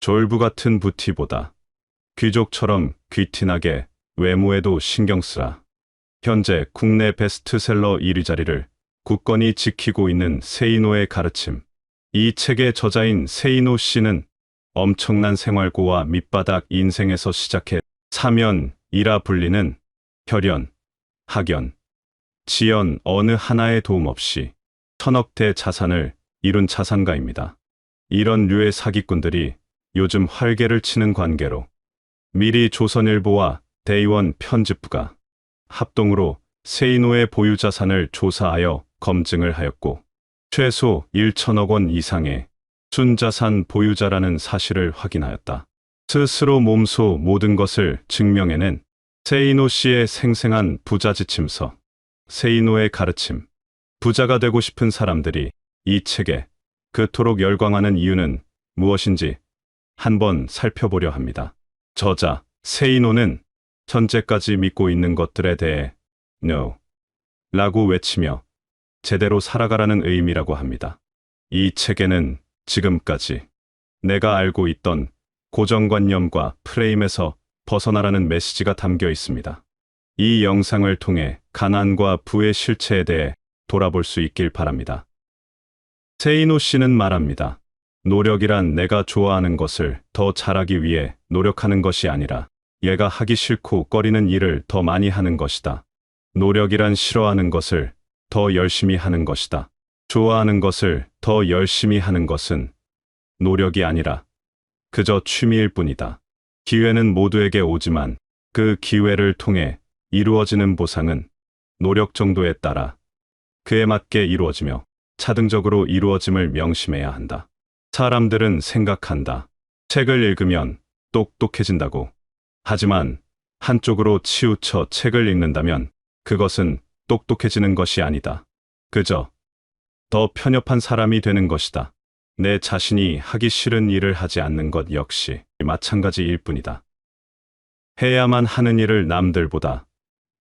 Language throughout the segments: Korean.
졸부 같은 부티보다 귀족처럼 귀티나게 외모에도 신경 쓰라. 현재 국내 베스트셀러 1위 자리를 굳건히 지키고 있는 세이노의 가르침. 이 책의 저자인 세이노 씨는 엄청난 생활고와 밑바닥 인생에서 시작해 사면이라 불리는 혈연, 학연, 지연 어느 하나의 도움 없이 천억대 자산을 이룬 자산가입니다. 이런 류의 사기꾼들이 요즘 활개를 치는 관계로 미리 조선일보와 대의원 편집부가 합동으로 세이노의 보유 자산을 조사하여 검증을 하였고 최소 1천억 원 이상의 순자산 보유자라는 사실을 확인하였다. 스스로 몸소 모든 것을 증명해낸 세이노 씨의 생생한 부자 지침서, 세이노의 가르침. 부자가 되고 싶은 사람들이 이 책에 그토록 열광하는 이유는 무엇인지 한번 살펴보려 합니다. 저자 세이노는 현재까지 믿고 있는 것들에 대해 No 라고 외치며 제대로 살아가라는 의미라고 합니다. 이 책에는 지금까지 내가 알고 있던 고정관념과 프레임에서 벗어나라는 메시지가 담겨 있습니다. 이 영상을 통해 가난과 부의 실체에 대해 돌아볼 수 있길 바랍니다. 세이노 씨는 말합니다. 노력이란 내가 좋아하는 것을 더 잘하기 위해 노력하는 것이 아니라 얘가 하기 싫고 꺼리는 일을 더 많이 하는 것이다. 노력이란 싫어하는 것을 더 열심히 하는 것이다. 좋아하는 것을 더 열심히 하는 것은 노력이 아니라 그저 취미일 뿐이다. 기회는 모두에게 오지만 그 기회를 통해 이루어지는 보상은 노력 정도에 따라 그에 맞게 이루어지며 차등적으로 이루어짐을 명심해야 한다. 사람들은 생각한다. 책을 읽으면 똑똑해진다고. 하지만 한쪽으로 치우쳐 책을 읽는다면 그것은 똑똑해지는 것이 아니다. 그저 더 편협한 사람이 되는 것이다. 내 자신이 하기 싫은 일을 하지 않는 것 역시 마찬가지일 뿐이다. 해야만 하는 일을 남들보다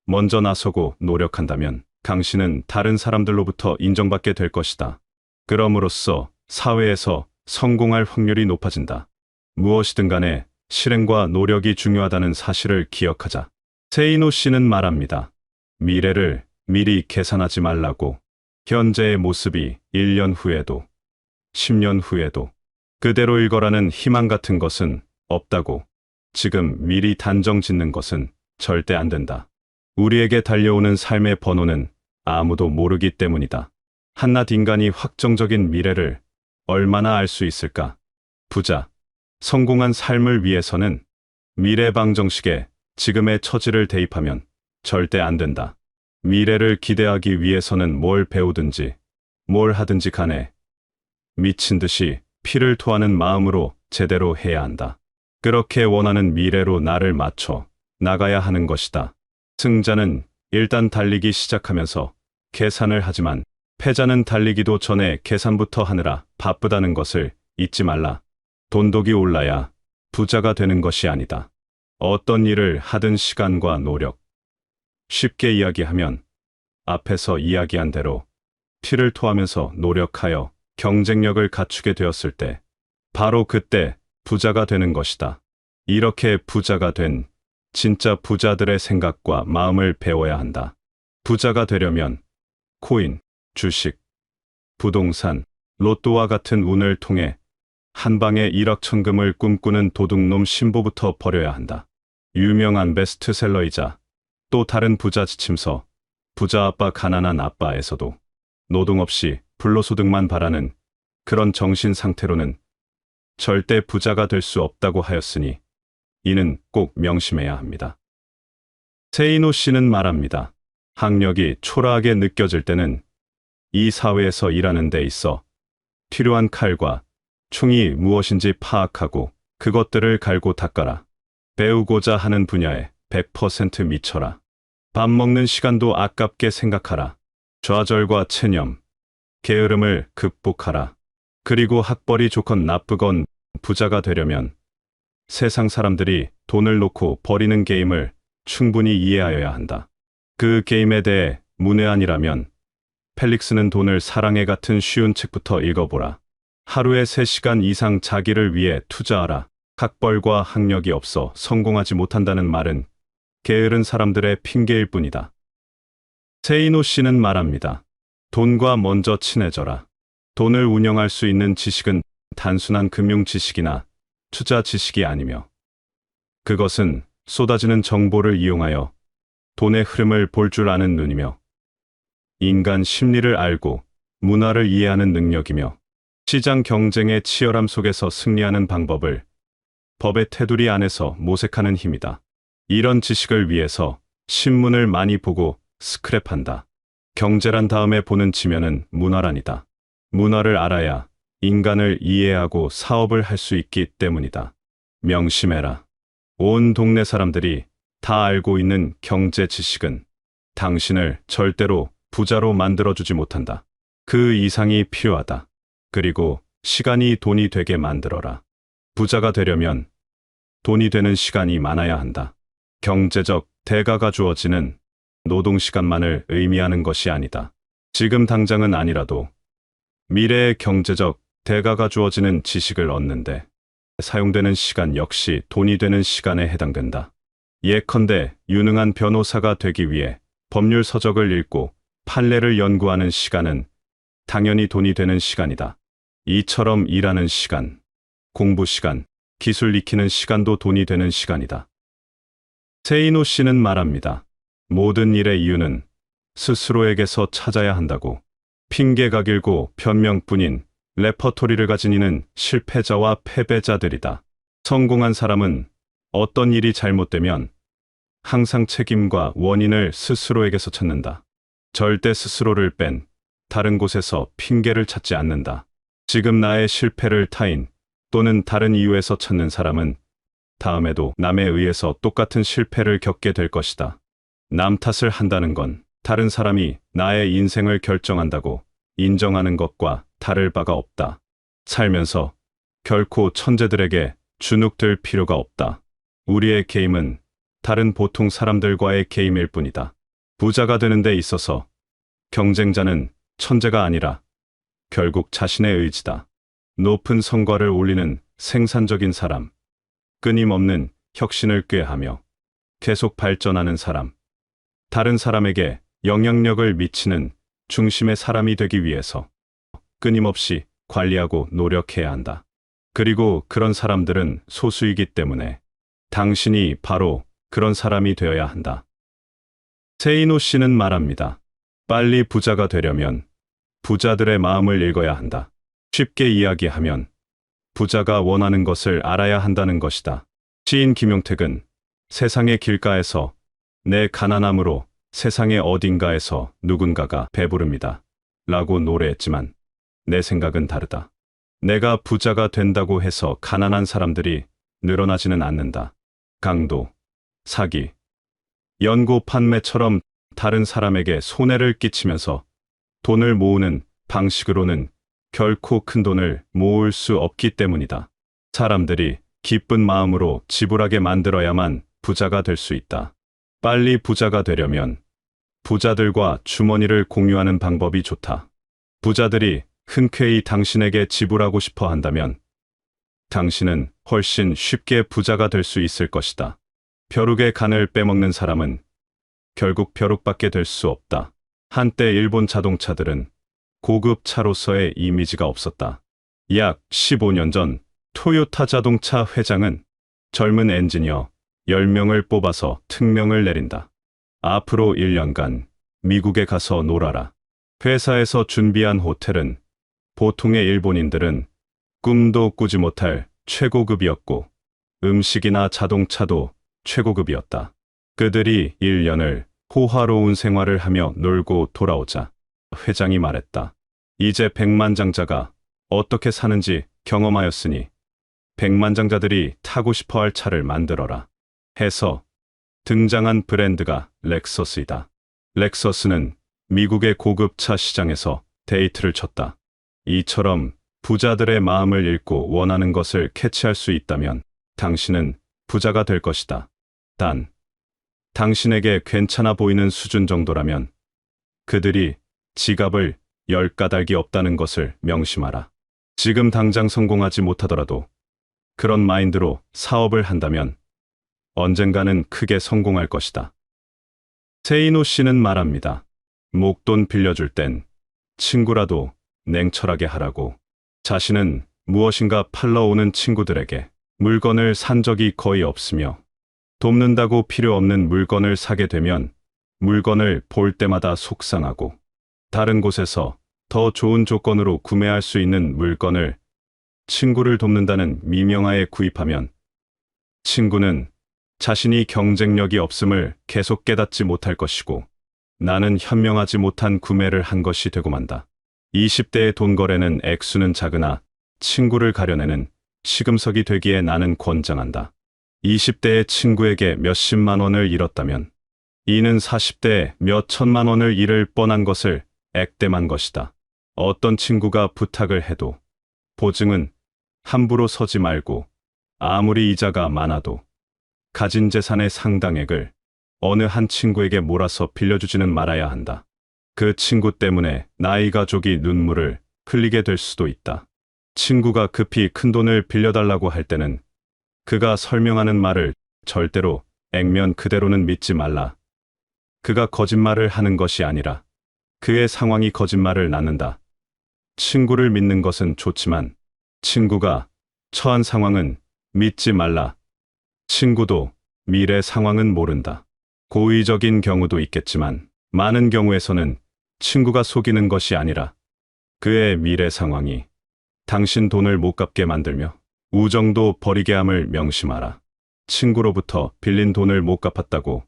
먼저 나서고 노력한다면 당신은 다른 사람들로부터 인정받게 될 것이다. 그럼으로써 사회에서 성공할 확률이 높아진다. 무엇이든 간에 실행과 노력이 중요하다는 사실을 기억하자. 세이노 씨는 말합니다. 미래를 미리 계산하지 말라고. 현재의 모습이 1년 후에도 10년 후에도 그대로 일거라는 희망 같은 것은 없다고. 지금 미리 단정 짓는 것은 절대 안 된다. 우리에게 달려오는 삶의 번호는 아무도 모르기 때문이다. 한낱 인간이 확정적인 미래를 얼마나 알 수 있을까? 부자, 성공한 삶을 위해서는 미래 방정식에 지금의 처지를 대입하면 절대 안 된다. 미래를 기대하기 위해서는 뭘 배우든지 뭘 하든지 간에 미친 듯이 피를 토하는 마음으로 제대로 해야 한다. 그렇게 원하는 미래로 나를 맞춰 나가야 하는 것이다. 승자는 일단 달리기 시작하면서 계산을 하지만 패자는 달리기도 전에 계산부터 하느라 바쁘다는 것을 잊지 말라. 돈독이 올라야 부자가 되는 것이 아니다. 어떤 일을 하든 시간과 노력. 쉽게 이야기하면 앞에서 이야기한 대로 피를 토하면서 노력하여 경쟁력을 갖추게 되었을 때 바로 그때 부자가 되는 것이다. 이렇게 부자가 된 진짜 부자들의 생각과 마음을 배워야 한다. 부자가 되려면 코인, 주식, 부동산, 로또와 같은 운을 통해 한 방에 일확천금을 꿈꾸는 도둑놈 신보부터 버려야 한다. 유명한 베스트셀러이자 또 다른 부자 지침서 부자 아빠 가난한 아빠에서도 노동 없이 불로소득만 바라는 그런 정신 상태로는 절대 부자가 될 수 없다고 하였으니 이는 꼭 명심해야 합니다. 세이노 씨는 말합니다. 학력이 초라하게 느껴질 때는 이 사회에서 일하는 데 있어 필요한 칼과 총이 무엇인지 파악하고 그것들을 갈고 닦아라. 배우고자 하는 분야에 100% 미쳐라. 밥 먹는 시간도 아깝게 생각하라. 좌절과 체념, 게으름을 극복하라. 그리고 학벌이 좋건 나쁘건 부자가 되려면 세상 사람들이 돈을 놓고 버리는 게임을 충분히 이해하여야 한다. 그 게임에 대해 문외한이라면 펠릭스는 돈을 사랑해 같은 쉬운 책부터 읽어보라. 하루에 3시간 이상 자기를 위해 투자하라. 학벌과 학력이 없어 성공하지 못한다는 말은 게으른 사람들의 핑계일 뿐이다. 세이노 씨는 말합니다. 돈과 먼저 친해져라. 돈을 운영할 수 있는 지식은 단순한 금융 지식이나 투자 지식이 아니며 그것은 쏟아지는 정보를 이용하여 돈의 흐름을 볼 줄 아는 눈이며 인간 심리를 알고 문화를 이해하는 능력이며 시장 경쟁의 치열함 속에서 승리하는 방법을 법의 테두리 안에서 모색하는 힘이다. 이런 지식을 위해서 신문을 많이 보고 스크랩한다. 경제란 다음에 보는 지면은 문화란이다. 문화를 알아야 인간을 이해하고 사업을 할 수 있기 때문이다. 명심해라. 온 동네 사람들이 다 알고 있는 경제 지식은 당신을 절대로 부자로 만들어주지 못한다. 그 이상이 필요하다. 그리고 시간이 돈이 되게 만들어라. 부자가 되려면 돈이 되는 시간이 많아야 한다. 경제적 대가가 주어지는 노동시간만을 의미하는 것이 아니다. 지금 당장은 아니라도 미래의 경제적 대가가 주어지는 지식을 얻는데 사용되는 시간 역시 돈이 되는 시간에 해당된다. 예컨대 유능한 변호사가 되기 위해 법률 서적을 읽고 판례를 연구하는 시간은 당연히 돈이 되는 시간이다. 이처럼 일하는 시간, 공부 시간, 기술 익히는 시간도 돈이 되는 시간이다. 세이노 씨는 말합니다. 모든 일의 이유는 스스로에게서 찾아야 한다고. 핑계가 길고 변명뿐인 레퍼토리를 가진 이는 실패자와 패배자들이다. 성공한 사람은 어떤 일이 잘못되면 항상 책임과 원인을 스스로에게서 찾는다. 절대 스스로를 뺀 다른 곳에서 핑계를 찾지 않는다. 지금 나의 실패를 타인 또는 다른 이유에서 찾는 사람은 다음에도 남에 의해서 똑같은 실패를 겪게 될 것이다. 남 탓을 한다는 건 다른 사람이 나의 인생을 결정한다고 인정하는 것과 다를 바가 없다. 살면서 결코 천재들에게 주눅들 필요가 없다. 우리의 게임은 다른 보통 사람들과의 게임일 뿐이다. 부자가 되는 데 있어서 경쟁자는 천재가 아니라 결국 자신의 의지다. 높은 성과를 올리는 생산적인 사람, 끊임없는 혁신을 꾀하며 계속 발전하는 사람, 다른 사람에게 영향력을 미치는 중심의 사람이 되기 위해서 끊임없이 관리하고 노력해야 한다. 그리고 그런 사람들은 소수이기 때문에 당신이 바로 그런 사람이 되어야 한다. 세이노 씨는 말합니다. 빨리 부자가 되려면 부자들의 마음을 읽어야 한다. 쉽게 이야기하면 부자가 원하는 것을 알아야 한다는 것이다. 시인 김용택은 세상의 길가에서 내 가난함으로 세상의 어딘가에서 누군가가 배부릅니다. 라고 노래했지만 내 생각은 다르다. 내가 부자가 된다고 해서 가난한 사람들이 늘어나지는 않는다. 강도, 사기, 연고 판매처럼 다른 사람에게 손해를 끼치면서 돈을 모으는 방식으로는 결코 큰 돈을 모을 수 없기 때문이다. 사람들이 기쁜 마음으로 지불하게 만들어야만 부자가 될 수 있다. 빨리 부자가 되려면 부자들과 주머니를 공유하는 방법이 좋다. 부자들이 흔쾌히 당신에게 지불하고 싶어 한다면 당신은 훨씬 쉽게 부자가 될 수 있을 것이다. 벼룩의 간을 빼먹는 사람은 결국 벼룩밖에 될 수 없다. 한때 일본 자동차들은 고급 차로서의 이미지가 없었다. 약 15년 전 토요타 자동차 회장은 젊은 엔지니어 10명을 뽑아서 특명을 내린다. 앞으로 1년간 미국에 가서 놀아라. 회사에서 준비한 호텔은 보통의 일본인들은 꿈도 꾸지 못할 최고급이었고 음식이나 자동차도 최고급이었다. 그들이 1년을 호화로운 생활을 하며 놀고 돌아오자 회장이 말했다. 이제 백만장자가 어떻게 사는지 경험하였으니 백만장자들이 타고 싶어할 차를 만들어라. 해서 등장한 브랜드가 렉서스이다. 렉서스는 미국의 고급차 시장에서 데이트를 쳤다. 이처럼 부자들의 마음을 읽고 원하는 것을 캐치할 수 있다면 당신은 부자가 될 것이다. 단, 당신에게 괜찮아 보이는 수준 정도라면 그들이 지갑을 10가닥이 없다는 것을 명심하라. 지금 당장 성공하지 못하더라도 그런 마인드로 사업을 한다면 언젠가는 크게 성공할 것이다. 세이노 씨는 말합니다. 목돈 빌려줄 땐 친구라도 냉철하게 하라고. 자신은 무엇인가 팔러 오는 친구들에게 물건을 산 적이 거의 없으며 돕는다고 필요 없는 물건을 사게 되면 물건을 볼 때마다 속상하고 다른 곳에서 더 좋은 조건으로 구매할 수 있는 물건을 친구를 돕는다는 미명하에 구입하면 친구는 자신이 경쟁력이 없음을 계속 깨닫지 못할 것이고 나는 현명하지 못한 구매를 한 것이 되고 만다. 20대의 돈 거래는 액수는 작으나 친구를 가려내는 시금석이 되기에 나는 권장한다. 20대의 친구에게 몇십만 원을 잃었다면 이는 40대에 몇 천만 원을 잃을 뻔한 것을 액땜한 것이다. 어떤 친구가 부탁을 해도 보증은 함부로 서지 말고 아무리 이자가 많아도 가진 재산의 상당액을 어느 한 친구에게 몰아서 빌려주지는 말아야 한다. 그 친구 때문에 나의 가족이 눈물을 흘리게 될 수도 있다. 친구가 급히 큰 돈을 빌려달라고 할 때는 그가 설명하는 말을 절대로 액면 그대로는 믿지 말라. 그가 거짓말을 하는 것이 아니라 그의 상황이 거짓말을 낳는다. 친구를 믿는 것은 좋지만 친구가 처한 상황은 믿지 말라. 친구도 미래 상황은 모른다. 고의적인 경우도 있겠지만 많은 경우에서는 친구가 속이는 것이 아니라 그의 미래 상황이 당신 돈을 못 갚게 만들며 우정도 버리게 함을 명심하라. 친구로부터 빌린 돈을 못 갚았다고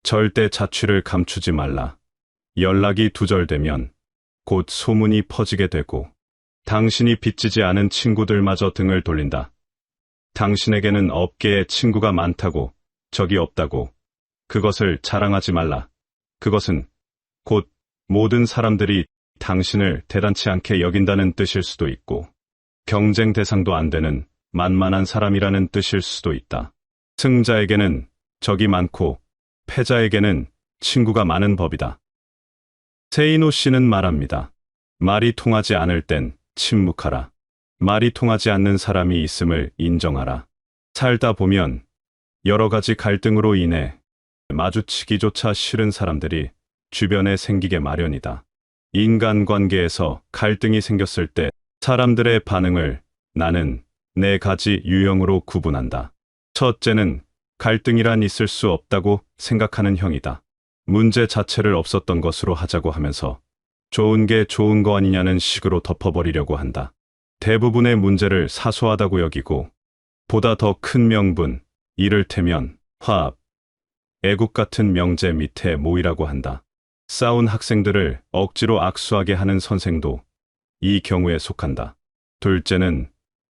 절대 자취를 감추지 말라. 연락이 두절되면 곧 소문이 퍼지게 되고 당신이 빚지지 않은 친구들마저 등을 돌린다. 당신에게는 업계에 친구가 많다고 적이 없다고 그것을 자랑하지 말라. 그것은 곧 모든 사람들이 당신을 대단치 않게 여긴다는 뜻일 수도 있고 경쟁 대상도 안 되는 만만한 사람이라는 뜻일 수도 있다. 승자에게는 적이 많고 패자에게는 친구가 많은 법이다. 세이노 씨는 말합니다. 말이 통하지 않을 땐 침묵하라. 말이 통하지 않는 사람이 있음을 인정하라. 살다 보면 여러 가지 갈등으로 인해 마주치기조차 싫은 사람들이 주변에 생기게 마련이다. 인간관계에서 갈등이 생겼을 때 사람들의 반응을 나는 네 가지 유형으로 구분한다. 첫째는 갈등이란 있을 수 없다고 생각하는 형이다. 문제 자체를 없었던 것으로 하자고 하면서 좋은 게 좋은 거 아니냐는 식으로 덮어버리려고 한다. 대부분의 문제를 사소하다고 여기고 보다 더 큰 명분, 이를테면 화합, 애국 같은 명제 밑에 모이라고 한다. 싸운 학생들을 억지로 악수하게 하는 선생도 이 경우에 속한다. 둘째는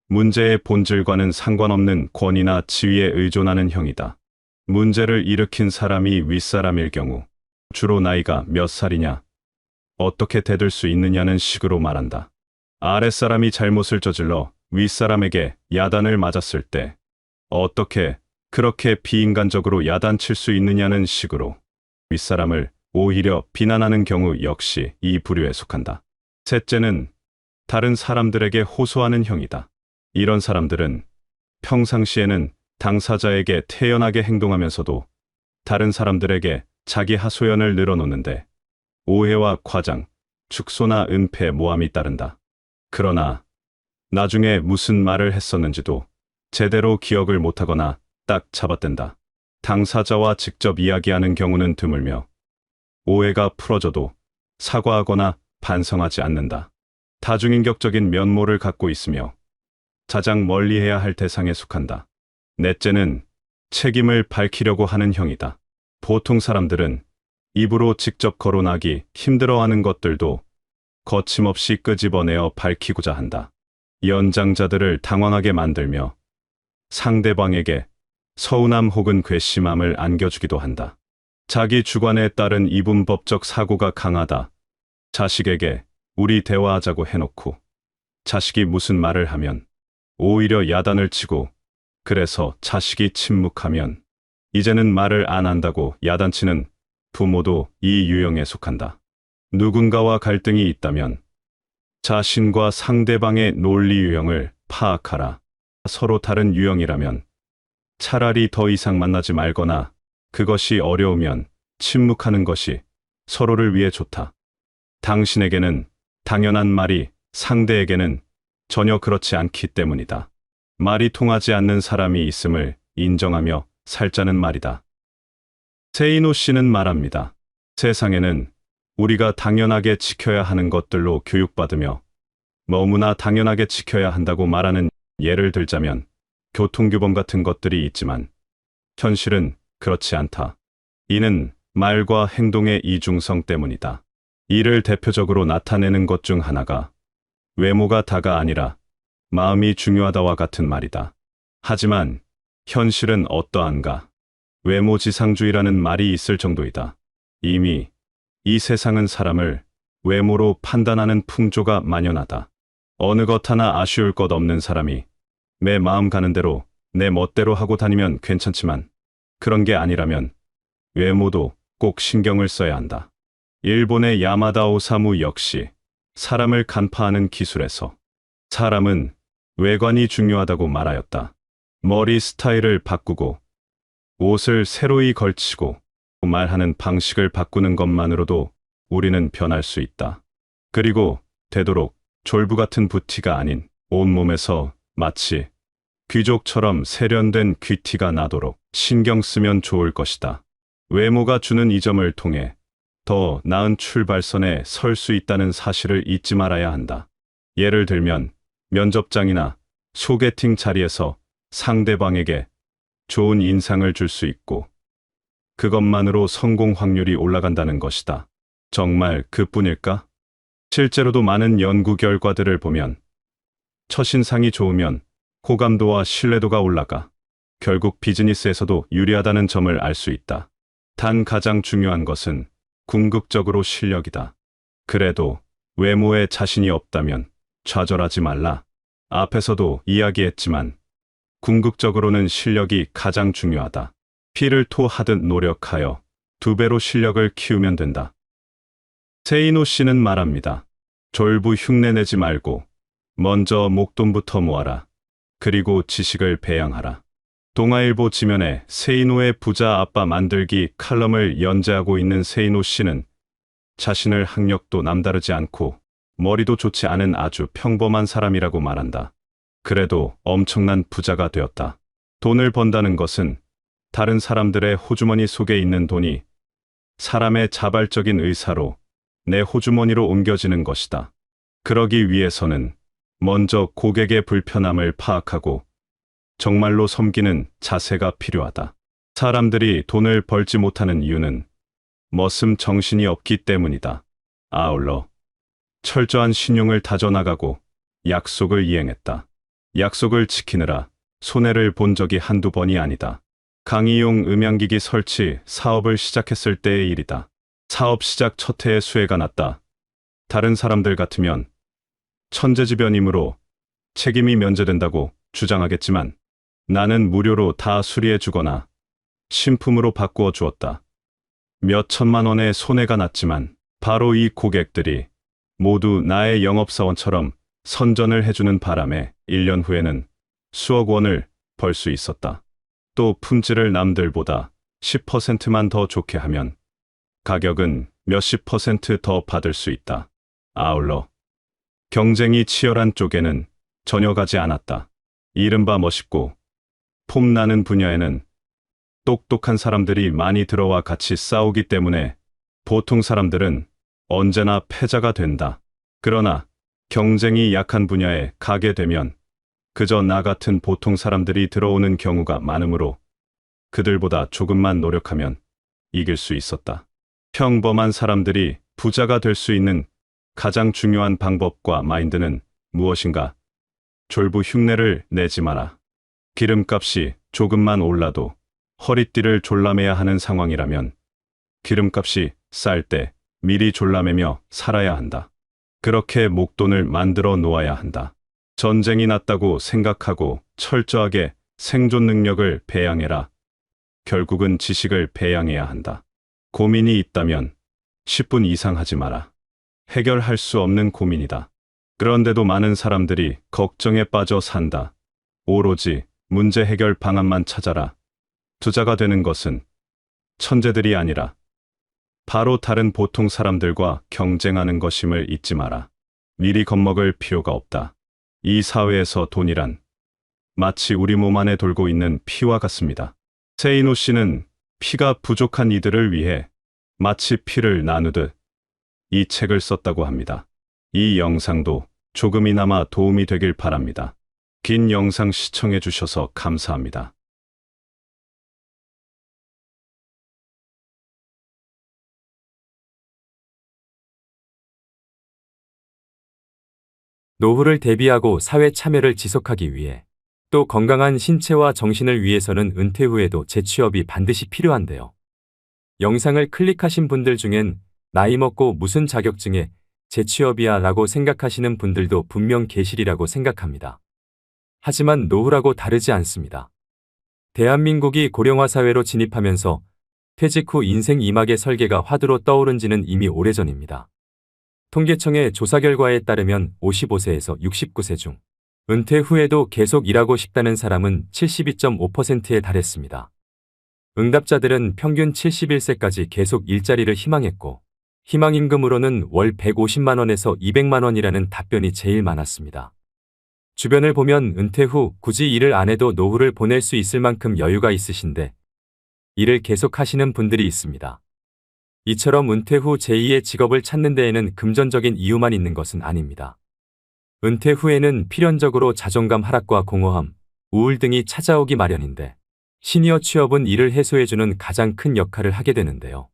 문제의 본질과는 상관없는 권위나 지위에 의존하는 형이다. 문제를 일으킨 사람이 윗사람일 경우 주로 나이가 몇 살이냐, 어떻게 대들 수 있느냐는 식으로 말한다. 아랫사람이 잘못을 저질러 윗사람에게 야단을 맞았을 때 어떻게 그렇게 비인간적으로 야단칠 수 있느냐는 식으로 윗사람을 오히려 비난하는 경우 역시 이 부류에 속한다. 셋째는 다른 사람들에게 호소하는 형이다. 이런 사람들은 평상시에는 당사자에게 태연하게 행동하면서도 다른 사람들에게 자기 하소연을 늘어놓는데 오해와 과장, 축소나 은폐, 모함이 따른다. 그러나 나중에 무슨 말을 했었는지도 제대로 기억을 못하거나 딱 잡아댄다. 당사자와 직접 이야기하는 경우는 드물며 오해가 풀어져도 사과하거나 반성하지 않는다. 다중인격적인 면모를 갖고 있으며 가장 멀리해야 할 대상에 속한다. 넷째는 책임을 밝히려고 하는 형이다. 보통 사람들은 입으로 직접 거론하기 힘들어하는 것들도 거침없이 끄집어내어 밝히고자 한다. 연장자들을 당황하게 만들며 상대방에게 서운함 혹은 괘씸함을 안겨주기도 한다. 자기 주관에 따른 이분법적 사고가 강하다. 자식에게 우리 대화하자고 해놓고 자식이 무슨 말을 하면 오히려 야단을 치고 그래서 자식이 침묵하면 이제는 말을 안 한다고 야단치는 부모도 이 유형에 속한다. 누군가와 갈등이 있다면 자신과 상대방의 논리 유형을 파악하라. 서로 다른 유형이라면 차라리 더 이상 만나지 말거나 그것이 어려우면 침묵하는 것이 서로를 위해 좋다. 당신에게는 당연한 말이 상대에게는 전혀 그렇지 않기 때문이다. 말이 통하지 않는 사람이 있음을 인정하며 살자는 말이다. 세이노 씨는 말합니다. 세상에는 우리가 당연하게 지켜야 하는 것들로 교육받으며 너무나 당연하게 지켜야 한다고 말하는 예를 들자면 교통규범 같은 것들이 있지만 현실은 그렇지 않다. 이는 말과 행동의 이중성 때문이다. 이를 대표적으로 나타내는 것 중 하나가 외모가 다가 아니라 마음이 중요하다와 같은 말이다. 하지만 현실은 어떠한가? 외모지상주의라는 말이 있을 정도이다. 이미 이 세상은 사람을 외모로 판단하는 풍조가 만연하다. 어느 것 하나 아쉬울 것 없는 사람이 내 마음 가는 대로 내 멋대로 하고 다니면 괜찮지만 그런 게 아니라면 외모도 꼭 신경을 써야 한다. 일본의 야마다 오사무 역시 사람을 간파하는 기술에서 사람은 외관이 중요하다고 말하였다. 머리 스타일을 바꾸고 옷을 새로이 걸치고 말하는 방식을 바꾸는 것만으로도 우리는 변할 수 있다. 그리고 되도록 졸부 같은 부티가 아닌 온몸에서 마치 귀족처럼 세련된 귀티가 나도록 신경 쓰면 좋을 것이다. 외모가 주는 이 점을 통해 더 나은 출발선에 설 수 있다는 사실을 잊지 말아야 한다. 예를 들면 면접장이나 소개팅 자리에서 상대방에게 좋은 인상을 줄 수 있고 그것만으로 성공 확률이 올라간다는 것이다. 정말 그뿐일까? 실제로도 많은 연구 결과들을 보면 첫인상이 좋으면 호감도와 신뢰도가 올라가 결국 비즈니스에서도 유리하다는 점을 알 수 있다. 단 가장 중요한 것은 궁극적으로 실력이다. 그래도 외모에 자신이 없다면 좌절하지 말라. 앞에서도 이야기했지만 궁극적으로는 실력이 가장 중요하다. 피를 토하듯 노력하여 2배로 실력을 키우면 된다. 세이노 씨는 말합니다. 졸부 흉내내지 말고 먼저 목돈부터 모아라. 그리고 지식을 배양하라. 동아일보 지면에 세이노의 부자 아빠 만들기 칼럼을 연재하고 있는 세이노 씨는 자신을 학력도 남다르지 않고 머리도 좋지 않은 아주 평범한 사람이라고 말한다. 그래도 엄청난 부자가 되었다. 돈을 번다는 것은 다른 사람들의 호주머니 속에 있는 돈이 사람의 자발적인 의사로 내 호주머니로 옮겨지는 것이다. 그러기 위해서는 먼저 고객의 불편함을 파악하고 정말로 섬기는 자세가 필요하다. 사람들이 돈을 벌지 못하는 이유는 머슴 정신이 없기 때문이다. 아울러 철저한 신용을 다져나가고 약속을 이행했다. 약속을 지키느라 손해를 본 적이 한두 번이 아니다. 강의용 음향기기 설치 사업을 시작했을 때의 일이다. 사업 시작 첫 해에 수혜가 났다. 다른 사람들 같으면 천재지변이므로 책임이 면제된다고 주장하겠지만 나는 무료로 다 수리해 주거나 신품으로 바꾸어 주었다. 몇 천만 원의 손해가 났지만 바로 이 고객들이 모두 나의 영업사원처럼 선전을 해주는 바람에 1년 후에는 수억 원을 벌 수 있었다. 또 품질을 남들보다 10%만 더 좋게 하면 가격은 몇십 퍼센트 더 받을 수 있다. 아울러 경쟁이 치열한 쪽에는 전혀 가지 않았다. 이른바 멋있고 폼나는 분야에는 똑똑한 사람들이 많이 들어와 같이 싸우기 때문에 보통 사람들은 언제나 패자가 된다. 그러나 경쟁이 약한 분야에 가게 되면 그저 나 같은 보통 사람들이 들어오는 경우가 많으므로 그들보다 조금만 노력하면 이길 수 있었다. 평범한 사람들이 부자가 될 수 있는 가장 중요한 방법과 마인드는 무엇인가? 졸부 흉내를 내지 마라. 기름값이 조금만 올라도 허리띠를 졸라매야 하는 상황이라면 기름값이 쌀 때 미리 졸라매며 살아야 한다. 그렇게 목돈을 만들어 놓아야 한다. 전쟁이 났다고 생각하고 철저하게 생존 능력을 배양해라. 결국은 지식을 배양해야 한다. 고민이 있다면 10분 이상 하지 마라. 해결할 수 없는 고민이다. 그런데도 많은 사람들이 걱정에 빠져 산다. 오로지 문제 해결 방안만 찾아라. 투자가 되는 것은 천재들이 아니라 바로 다른 보통 사람들과 경쟁하는 것임을 잊지 마라. 미리 겁먹을 필요가 없다. 이 사회에서 돈이란 마치 우리 몸 안에 돌고 있는 피와 같습니다. 세이노 씨는 피가 부족한 이들을 위해 마치 피를 나누듯 이 책을 썼다고 합니다. 이 영상도 조금이나마 도움이 되길 바랍니다. 긴 영상 시청해 주셔서 감사합니다. 노후를 대비하고 사회 참여를 지속하기 위해 또 건강한 신체와 정신을 위해서는 은퇴 후에도 재취업이 반드시 필요한데요. 영상을 클릭하신 분들 중엔 나이 먹고 무슨 자격증에 재취업이야 라고 생각하시는 분들도 분명 계시리라고 생각합니다. 하지만 노후라고 다르지 않습니다. 대한민국이 고령화 사회로 진입하면서 퇴직 후 인생 2막의 설계가 화두로 떠오른 지는 이미 오래전입니다. 통계청의 조사 결과에 따르면 55세에서 69세 중 은퇴 후에도 계속 일하고 싶다는 사람은 72.5%에 달했습니다. 응답자들은 평균 71세까지 계속 일자리를 희망했고 희망임금으로는 월 150만 원에서 200만 원이라는 답변이 제일 많았습니다. 주변을 보면 은퇴 후 굳이 일을 안 해도 노후를 보낼 수 있을 만큼 여유가 있으신데 일을 계속 하시는 분들이 있습니다. 이처럼 은퇴 후 제2의 직업을 찾는 데에는 금전적인 이유만 있는 것은 아닙니다. 은퇴 후에는 필연적으로 자존감 하락과 공허함, 우울 등이 찾아오기 마련인데 시니어 취업은 이를 해소해주는 가장 큰 역할을 하게 되는데요.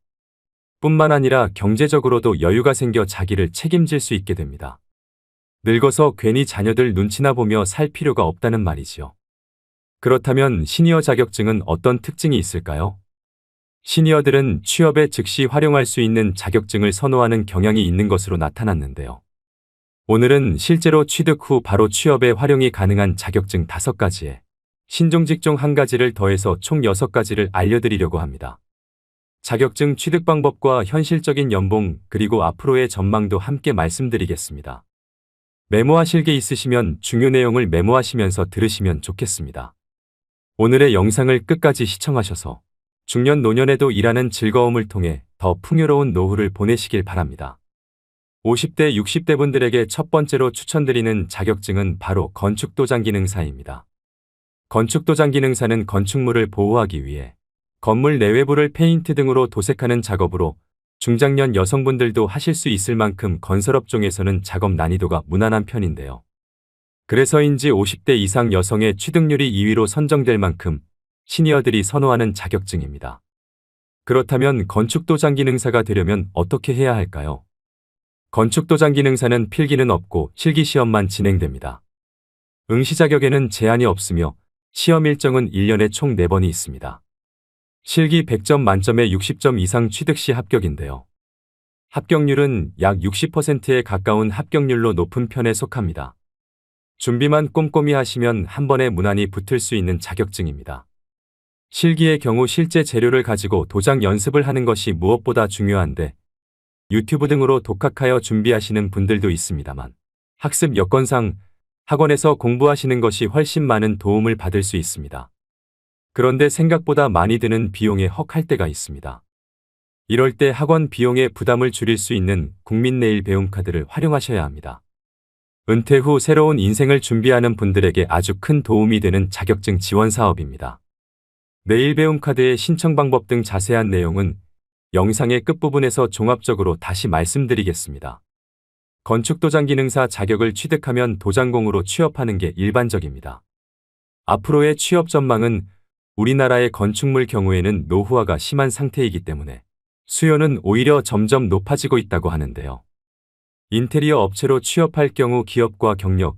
뿐만 아니라 경제적으로도 여유가 생겨 자기를 책임질 수 있게 됩니다. 늙어서 괜히 자녀들 눈치나 보며 살 필요가 없다는 말이지요. 그렇다면 시니어 자격증은 어떤 특징이 있을까요? 시니어들은 취업에 즉시 활용할 수 있는 자격증을 선호하는 경향이 있는 것으로 나타났는데요. 오늘은 실제로 취득 후 바로 취업에 활용이 가능한 자격증 5가지에 신종직종 1가지를 더해서 총 6가지를 알려드리려고 합니다. 자격증 취득 방법과 현실적인 연봉 그리고 앞으로의 전망도 함께 말씀드리겠습니다. 메모하실 게 있으시면 중요 내용을 메모하시면서 들으시면 좋겠습니다. 오늘의 영상을 끝까지 시청하셔서 중년 노년에도 일하는 즐거움을 통해 더 풍요로운 노후를 보내시길 바랍니다. 50대, 60대 분들에게 첫 번째로 추천드리는 자격증은 바로 건축도장기능사입니다. 건축도장기능사는 건축물을 보호하기 위해 건물 내외부를 페인트 등으로 도색하는 작업으로 중장년 여성분들도 하실 수 있을 만큼 건설업종에서는 작업 난이도가 무난한 편인데요. 그래서인지 50대 이상 여성의 취득률이 2위로 선정될 만큼 시니어들이 선호하는 자격증입니다. 그렇다면 건축도장기능사가 되려면 어떻게 해야 할까요? 건축도장기능사는 필기는 없고 실기시험만 진행됩니다. 응시 자격에는 제한이 없으며 시험 일정은 1년에 총 4번이 있습니다. 실기 100점 만점에 60점 이상 취득 시 합격인데요. 합격률은 약 60%에 가까운 합격률로 높은 편에 속합니다. 준비만 꼼꼼히 하시면 한 번에 무난히 붙을 수 있는 자격증입니다. 실기의 경우 실제 재료를 가지고 도장 연습을 하는 것이 무엇보다 중요한데 유튜브 등으로 독학하여 준비하시는 분들도 있습니다만 학습 여건상 학원에서 공부하시는 것이 훨씬 많은 도움을 받을 수 있습니다. 그런데 생각보다 많이 드는 비용에 헉할 때가 있습니다. 이럴 때 학원 비용의 부담을 줄일 수 있는 국민내일배움카드를 활용하셔야 합니다. 은퇴 후 새로운 인생을 준비하는 분들에게 아주 큰 도움이 되는 자격증 지원 사업입니다. 내일배움카드의 신청 방법 등 자세한 내용은 영상의 끝부분에서 종합적으로 다시 말씀드리겠습니다. 건축도장기능사 자격을 취득하면 도장공으로 취업하는 게 일반적입니다. 앞으로의 취업 전망은 우리나라의 건축물 경우에는 노후화가 심한 상태이기 때문에 수요는 오히려 점점 높아지고 있다고 하는데요. 인테리어 업체로 취업할 경우 기업과 경력,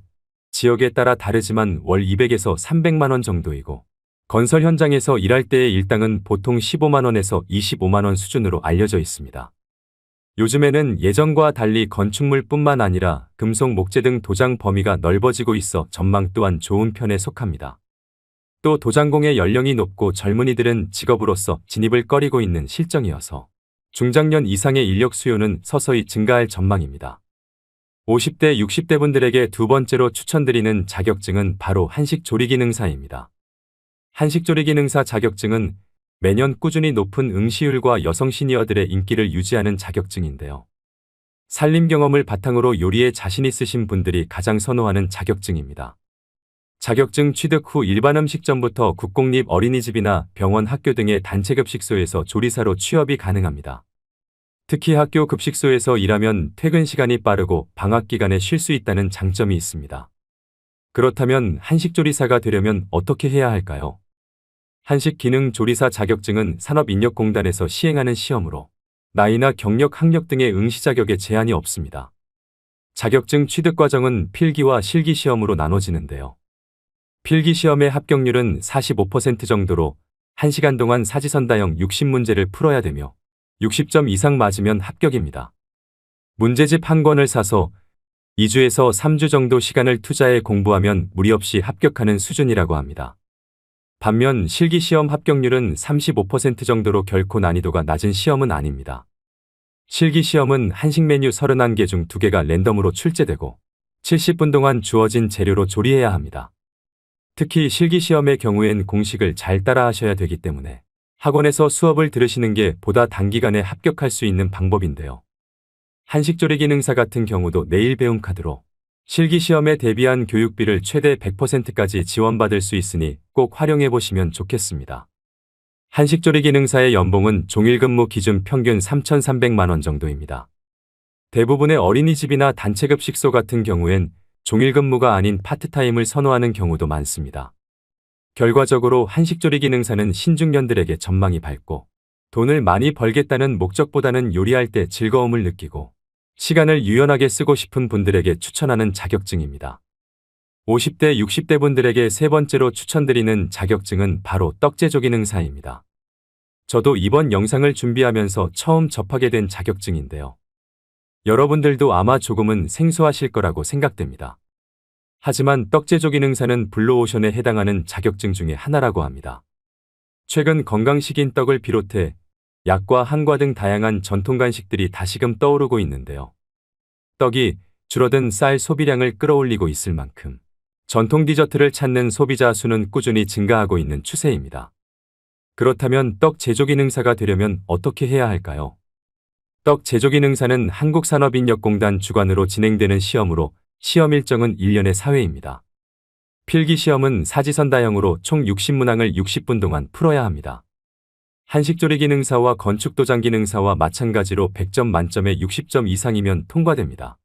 지역에 따라 다르지만 월 200에서 300만 원 정도이고 건설 현장에서 일할 때의 일당은 보통 15만 원에서 25만 원 수준으로 알려져 있습니다. 요즘에는 예전과 달리 건축물뿐만 아니라 금속, 목재 등 도장 범위가 넓어지고 있어 전망 또한 좋은 편에 속합니다. 또 도장공의 연령이 높고 젊은이들은 직업으로서 진입을 꺼리고 있는 실정이어서 중장년 이상의 인력 수요는 서서히 증가할 전망입니다. 50대, 60대 분들에게 두 번째로 추천드리는 자격증은 바로 한식조리기능사입니다. 한식조리기능사 자격증은 매년 꾸준히 높은 응시율과 여성 시니어들의 인기를 유지하는 자격증인데요. 살림 경험을 바탕으로 요리에 자신 있으신 분들이 가장 선호하는 자격증입니다. 자격증 취득 후 일반 음식점부터 국공립 어린이집이나 병원, 학교 등의 단체급식소에서 조리사로 취업이 가능합니다. 특히 학교 급식소에서 일하면 퇴근 시간이 빠르고 방학 기간에 쉴 수 있다는 장점이 있습니다. 그렇다면 한식조리사가 되려면 어떻게 해야 할까요? 한식기능조리사 자격증은 산업인력공단에서 시행하는 시험으로 나이나 경력, 학력 등의 응시 자격에 제한이 없습니다. 자격증 취득 과정은 필기와 실기 시험으로 나눠지는데요. 필기 시험의 합격률은 45% 정도로 1시간 동안 사지선다형 60문제를 풀어야 되며 60점 이상 맞으면 합격입니다. 문제집 한 권을 사서 2주에서 3주 정도 시간을 투자해 공부하면 무리 없이 합격하는 수준이라고 합니다. 반면 실기시험 합격률은 35% 정도로 결코 난이도가 낮은 시험은 아닙니다. 실기시험은 한식 메뉴 31개 중 2개가 랜덤으로 출제되고 70분 동안 주어진 재료로 조리해야 합니다. 특히 실기시험의 경우엔 공식을 잘 따라 하셔야 되기 때문에 학원에서 수업을 들으시는 게 보다 단기간에 합격할 수 있는 방법인데요. 한식조리기능사 같은 경우도 내일 배움 카드로 실기시험에 대비한 교육비를 최대 100%까지 지원받을 수 있으니 꼭 활용해 보시면 좋겠습니다. 한식조리기능사의 연봉은 종일근무 기준 평균 3,300만 원 정도입니다. 대부분의 어린이집이나 단체급식소 같은 경우엔 종일근무가 아닌 파트타임을 선호하는 경우도 많습니다. 결과적으로 한식조리기능사는 신중년들에게 전망이 밝고 돈을 많이 벌겠다는 목적보다는 요리할 때 즐거움을 느끼고 시간을 유연하게 쓰고 싶은 분들에게 추천하는 자격증입니다. 50대, 60대 분들에게 세 번째로 추천드리는 자격증은 바로 떡제조기능사입니다. 저도 이번 영상을 준비하면서 처음 접하게 된 자격증인데요. 여러분들도 아마 조금은 생소하실 거라고 생각됩니다. 하지만 떡제조기능사는 블루오션에 해당하는 자격증 중에 하나라고 합니다. 최근 건강식인 떡을 비롯해 약과 한과 등 다양한 전통 간식들이 다시금 떠오르고 있는데요. 떡이 줄어든 쌀 소비량을 끌어올리고 있을 만큼 전통 디저트를 찾는 소비자 수는 꾸준히 증가하고 있는 추세입니다. 그렇다면 떡 제조기능사가 되려면 어떻게 해야 할까요? 떡 제조기능사는 한국산업인력공단 주관으로 진행되는 시험으로 시험 일정은 1년에 4회입니다. 필기시험은 사지선다형으로 총 60문항을 60분 동안 풀어야 합니다. 한식조리기능사와 건축도장기능사와 마찬가지로 100점 만점에 60점 이상이면 통과됩니다.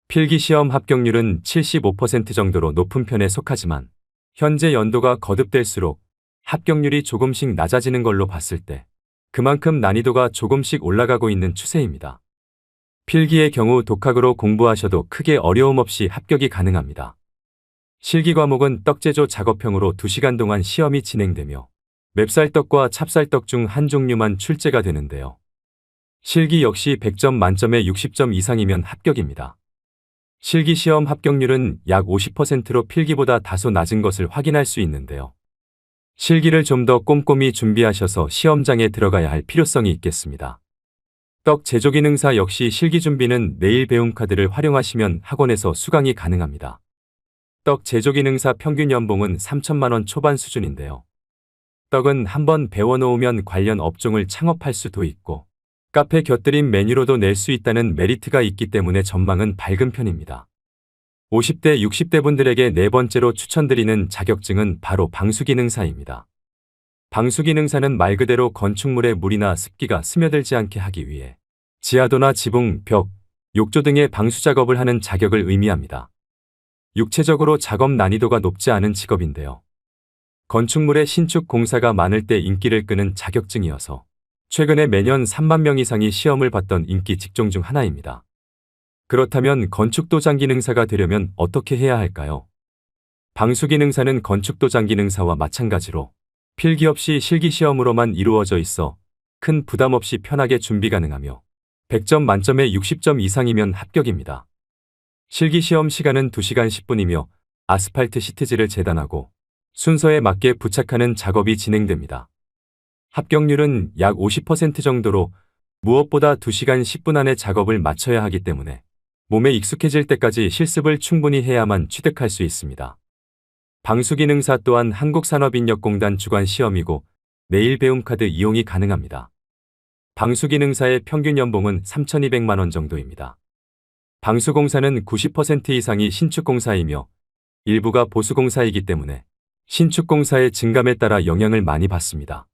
필기시험 합격률은 75% 정도로 높은 편에 속하지만 현재 연도가 거듭될수록 합격률이 조금씩 낮아지는 걸로 봤을 때 그만큼 난이도가 조금씩 올라가고 있는 추세입니다. 필기의 경우 독학으로 공부하셔도 크게 어려움 없이 합격이 가능합니다. 실기 과목은 떡제조 작업형으로 2시간 동안 시험이 진행되며 맵쌀떡과 찹쌀떡 중 한 종류만 출제가 되는데요. 실기 역시 100점 만점에 60점 이상이면 합격입니다. 실기 시험 합격률은 약 50%로 필기보다 다소 낮은 것을 확인할 수 있는데요. 실기를 좀 더 꼼꼼히 준비하셔서 시험장에 들어가야 할 필요성이 있겠습니다. 떡 제조기능사 역시 실기 준비는 내일 배움 카드를 활용하시면 학원에서 수강이 가능합니다. 떡 제조기능사 평균 연봉은 3천만 원 초반 수준인데요. 떡은 한번 배워놓으면 관련 업종을 창업할 수도 있고 카페 곁들인 메뉴로도 낼 수 있다는 메리트가 있기 때문에 전망은 밝은 편입니다. 50대, 60대 분들에게 네 번째로 추천드리는 자격증은 바로 방수기능사입니다. 방수기능사는 말 그대로 건축물에 물이나 습기가 스며들지 않게 하기 위해 지하도나 지붕, 벽, 욕조 등의 방수 작업을 하는 자격을 의미합니다. 육체적으로 작업 난이도가 높지 않은 직업인데요. 건축물의 신축 공사가 많을 때 인기를 끄는 자격증이어서 최근에 매년 3만 명 이상이 시험을 봤던 인기 직종 중 하나입니다. 그렇다면 건축도장기능사가 되려면 어떻게 해야 할까요? 방수기능사는 건축도장기능사와 마찬가지로 필기 없이 실기시험으로만 이루어져 있어 큰 부담 없이 편하게 준비 가능하며 100점 만점에 60점 이상이면 합격입니다. 실기시험 시간은 2시간 10분이며 아스팔트 시트지를 재단하고 순서에 맞게 부착하는 작업이 진행됩니다. 합격률은 약 50% 정도로 무엇보다 2시간 10분 안에 작업을 마쳐야 하기 때문에 몸에 익숙해질 때까지 실습을 충분히 해야만 취득할 수 있습니다. 방수기능사 또한 한국산업인력공단 주관 시험이고 내일 배움 카드 이용이 가능합니다. 방수기능사의 평균 연봉은 3,200만 원 정도입니다. 방수공사는 90% 이상이 신축공사이며 일부가 보수공사이기 때문에 신축공사의 증감에 따라 영향을 많이 받습니다.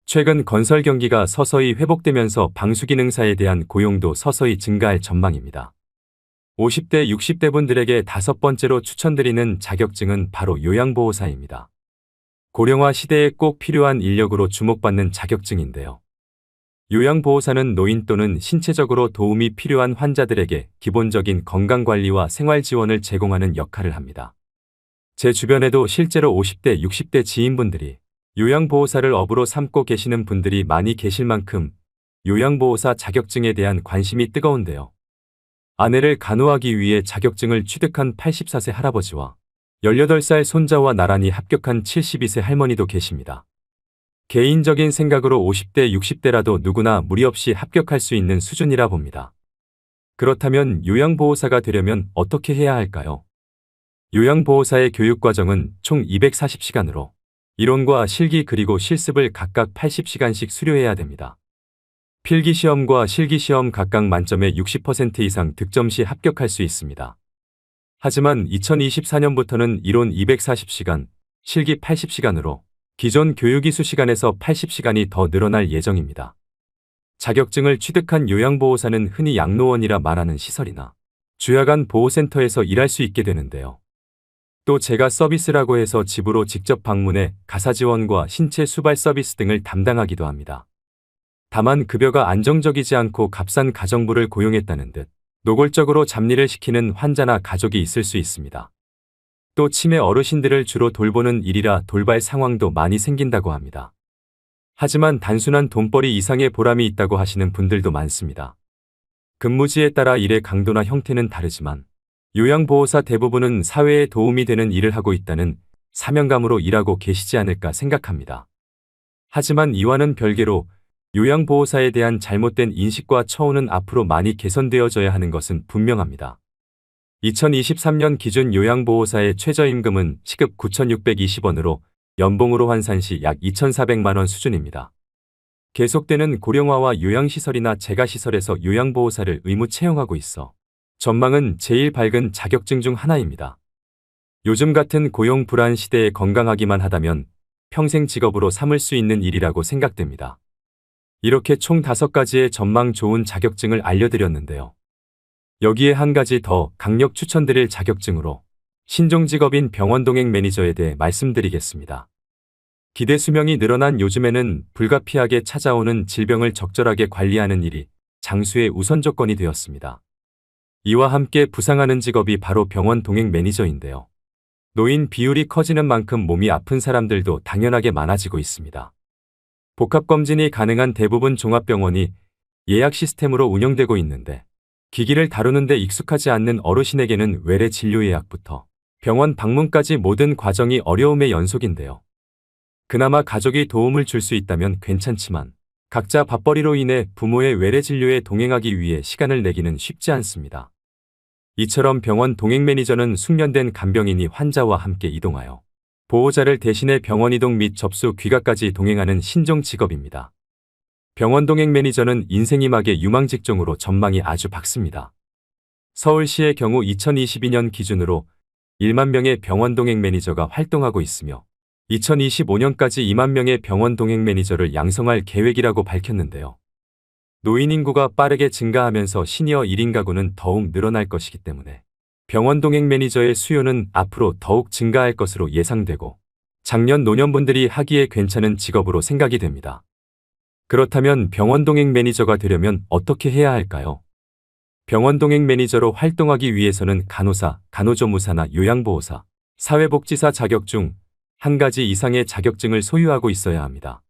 최근 건설 경기가 서서히 회복되면서 방수기능사에 대한 고용도 서서히 증가할 전망입니다. 50대, 60대 분들에게 5번째로 추천드리는 자격증은 바로 요양보호사입니다. 고령화 시대에 꼭 필요한 인력으로 주목받는 자격증인데요. 요양보호사는 노인 또는 신체적으로 도움이 필요한 환자들에게 기본적인 건강관리와 생활지원을 제공하는 역할을 합니다. 제 주변에도 실제로 50대, 60대 지인분들이 요양보호사를 업으로 삼고 계시는 분들이 많이 계실 만큼 요양보호사 자격증에 대한 관심이 뜨거운데요. 아내를 간호하기 위해 자격증을 취득한 84세 할아버지와 18살 손자와 나란히 합격한 72세 할머니도 계십니다. 개인적인 생각으로 50대, 60대라도 누구나 무리 없이 합격할 수 있는 수준이라 봅니다. 그렇다면 요양보호사가 되려면 어떻게 해야 할까요? 요양보호사의 교육과정은 총 240시간으로 이론과 실기 그리고 실습을 각각 80시간씩 수료해야 됩니다. 필기시험과 실기시험 각각 만점에 60% 이상 득점 시 합격할 수 있습니다. 하지만 2024년부터는 이론 240시간, 실기 80시간으로 기존 교육이수 시간에서 80시간이 더 늘어날 예정입니다. 자격증을 취득한 요양보호사는 흔히 양로원이라 말하는 시설이나 주야간 보호센터에서 일할 수 있게 되는데요. 또 제가 서비스라고 해서 집으로 직접 방문해 가사지원과 신체 수발 서비스 등을 담당하기도 합니다. 다만 급여가 안정적이지 않고 값싼 가정부를 고용했다는 듯 노골적으로 잡일을 시키는 환자나 가족이 있을 수 있습니다. 또 치매 어르신들을 주로 돌보는 일이라 돌발 상황도 많이 생긴다고 합니다. 하지만 단순한 돈벌이 이상의 보람이 있다고 하시는 분들도 많습니다. 근무지에 따라 일의 강도나 형태는 다르지만 요양보호사 대부분은 사회에 도움이 되는 일을 하고 있다는 사명감으로 일하고 계시지 않을까 생각합니다. 하지만 이와는 별개로 요양보호사에 대한 잘못된 인식과 처우는 앞으로 많이 개선되어져야 하는 것은 분명합니다. 2023년 기준 요양보호사의 최저임금은 시급 9,620원으로 연봉으로 환산 시 약 2,400만 원 수준입니다. 계속되는 고령화와 요양시설이나 재가시설에서 요양보호사를 의무 채용하고 있어 전망은 제일 밝은 자격증 중 하나입니다. 요즘 같은 고용 불안 시대에 건강하기만 하다면 평생 직업으로 삼을 수 있는 일이라고 생각됩니다. 이렇게 총 5가지의 전망 좋은 자격증을 알려드렸는데요. 여기에 한 가지 더 강력 추천드릴 자격증으로 신종직업인 병원동행 매니저에 대해 말씀드리겠습니다. 기대 수명이 늘어난 요즘에는 불가피하게 찾아오는 질병을 적절하게 관리하는 일이 장수의 우선 조건이 되었습니다. 이와 함께 부상하는 직업이 바로 병원 동행 매니저인데요. 노인 비율이 커지는 만큼 몸이 아픈 사람들도 당연하게 많아지고 있습니다. 복합검진이 가능한 대부분 종합병원이 예약 시스템으로 운영되고 있는데 기기를 다루는데 익숙하지 않는 어르신에게는 외래 진료 예약부터 병원 방문까지 모든 과정이 어려움의 연속인데요. 그나마 가족이 도움을 줄 수 있다면 괜찮지만 각자 밥벌이로 인해 부모의 외래 진료에 동행하기 위해 시간을 내기는 쉽지 않습니다. 이처럼 병원 동행 매니저는 숙련된 간병인이 환자와 함께 이동하여 보호자를 대신해 병원 이동 및 접수 귀가까지 동행하는 신종 직업입니다. 병원 동행 매니저는 인생이막의 유망 직종으로 전망이 아주 밝습니다. 서울시의 경우 2022년 기준으로 1만 명의 병원 동행 매니저가 활동하고 있으며 2025년까지 2만 명의 병원 동행 매니저를 양성할 계획이라고 밝혔는데요. 노인 인구가 빠르게 증가하면서 시니어 1인 가구는 더욱 늘어날 것이기 때문에 병원 동행 매니저의 수요는 앞으로 더욱 증가할 것으로 예상되고 장년 노년분들이 하기에 괜찮은 직업으로 생각이 됩니다. 그렇다면 병원 동행 매니저가 되려면 어떻게 해야 할까요? 병원 동행 매니저로 활동하기 위해서는 간호사, 간호조무사나 요양보호사, 사회복지사 자격 중 한 가지 이상의 자격증을 소유하고 있어야 합니다.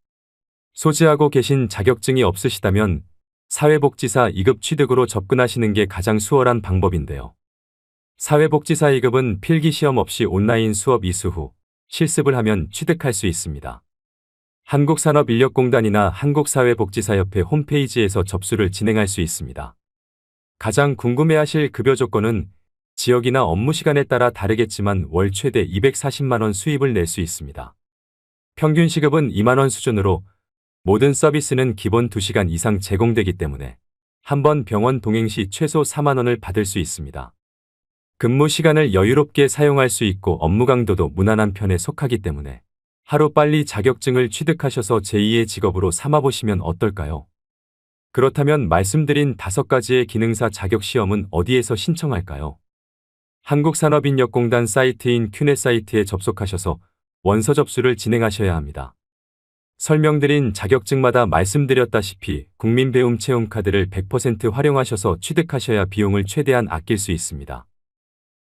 소지하고 계신 자격증이 없으시다면 사회복지사 2급 취득으로 접근하시는 게 가장 수월한 방법인데요. 사회복지사 2급은 필기시험 없이 온라인 수업 이수 후 실습을 하면 취득할 수 있습니다. 한국산업인력공단이나 한국사회복지사협회 홈페이지에서 접수를 진행할 수 있습니다. 가장 궁금해하실 급여 조건은 지역이나 업무 시간에 따라 다르겠지만 월 최대 240만 원 수입을 낼 수 있습니다. 평균 시급은 2만 원 수준으로 모든 서비스는 기본 2시간 이상 제공되기 때문에 한 번 병원 동행 시 최소 4만 원을 받을 수 있습니다. 근무 시간을 여유롭게 사용할 수 있고 업무 강도도 무난한 편에 속하기 때문에 하루빨리 자격증을 취득하셔서 제2의 직업으로 삼아보시면 어떨까요? 그렇다면 말씀드린 5가지의 기능사 자격시험은 어디에서 신청할까요? 한국산업인력공단 사이트인 큐넷 사이트에 접속하셔서 원서 접수를 진행하셔야 합니다. 설명드린 자격증마다 말씀드렸다시피 국민배움 체험카드를 100% 활용하셔서 취득하셔야 비용을 최대한 아낄 수 있습니다.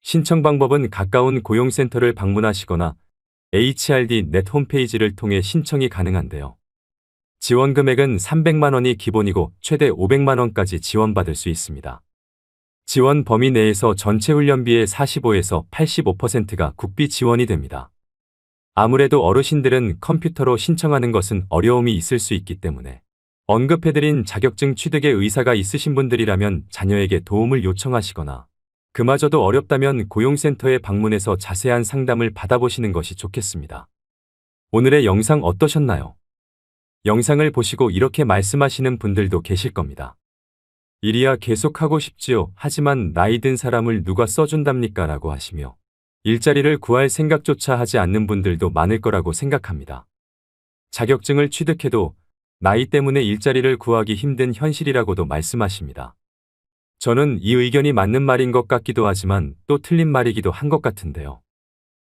신청 방법은 가까운 고용센터를 방문하시거나 HRD.net 홈페이지를 통해 신청이 가능한데요. 지원 금액은 300만 원이 기본이고 최대 500만 원까지 지원받을 수 있습니다. 지원 범위 내에서 전체 훈련비의 45에서 85%가 국비 지원이 됩니다. 아무래도 어르신들은 컴퓨터로 신청하는 것은 어려움이 있을 수 있기 때문에 언급해드린 자격증 취득에 의사가 있으신 분들이라면 자녀에게 도움을 요청하시거나 그마저도 어렵다면 고용센터에 방문해서 자세한 상담을 받아보시는 것이 좋겠습니다. 오늘의 영상 어떠셨나요? 영상을 보시고 이렇게 말씀하시는 분들도 계실 겁니다. 일이야 계속하고 싶지요. 하지만 나이 든 사람을 누가 써준답니까? 라고 하시며 일자리를 구할 생각조차 하지 않는 분들도 많을 거라고 생각합니다. 자격증을 취득해도 나이 때문에 일자리를 구하기 힘든 현실이라고도 말씀하십니다. 저는 이 의견이 맞는 말인 것 같기도 하지만 또 틀린 말이기도 한 것 같은데요.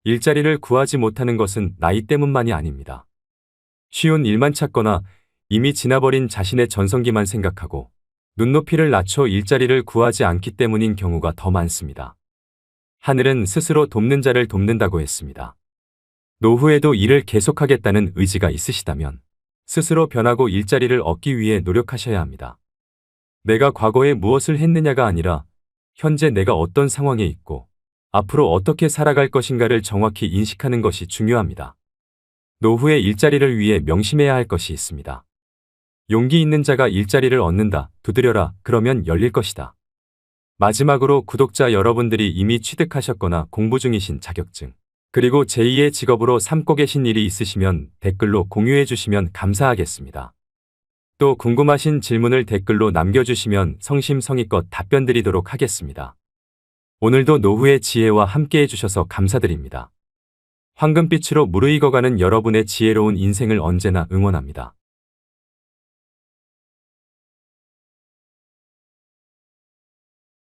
일자리를 구하지 못하는 것은 나이 때문만이 아닙니다. 쉬운 일만 찾거나 이미 지나버린 자신의 전성기만 생각하고 눈높이를 낮춰 일자리를 구하지 않기 때문인 경우가 더 많습니다. 하늘은 스스로 돕는 자를 돕는다고 했습니다. 노후에도 일을 계속하겠다는 의지가 있으시다면 스스로 변하고 일자리를 얻기 위해 노력하셔야 합니다. 내가 과거에 무엇을 했느냐가 아니라 현재 내가 어떤 상황에 있고 앞으로 어떻게 살아갈 것인가를 정확히 인식하는 것이 중요합니다. 노후의 일자리를 위해 명심해야 할 것이 있습니다. 용기 있는 자가 일자리를 얻는다. 두드려라. 그러면 열릴 것이다. 마지막으로 구독자 여러분들이 이미 취득하셨거나 공부 중이신 자격증, 그리고 제2의 직업으로 삼고 계신 일이 있으시면 댓글로 공유해 주시면 감사하겠습니다. 또 궁금하신 질문을 댓글로 남겨주시면 성심성의껏 답변 드리도록 하겠습니다. 오늘도 노후의 지혜와 함께 해주셔서 감사드립니다. 황금빛으로 무르익어가는 여러분의 지혜로운 인생을 언제나 응원합니다.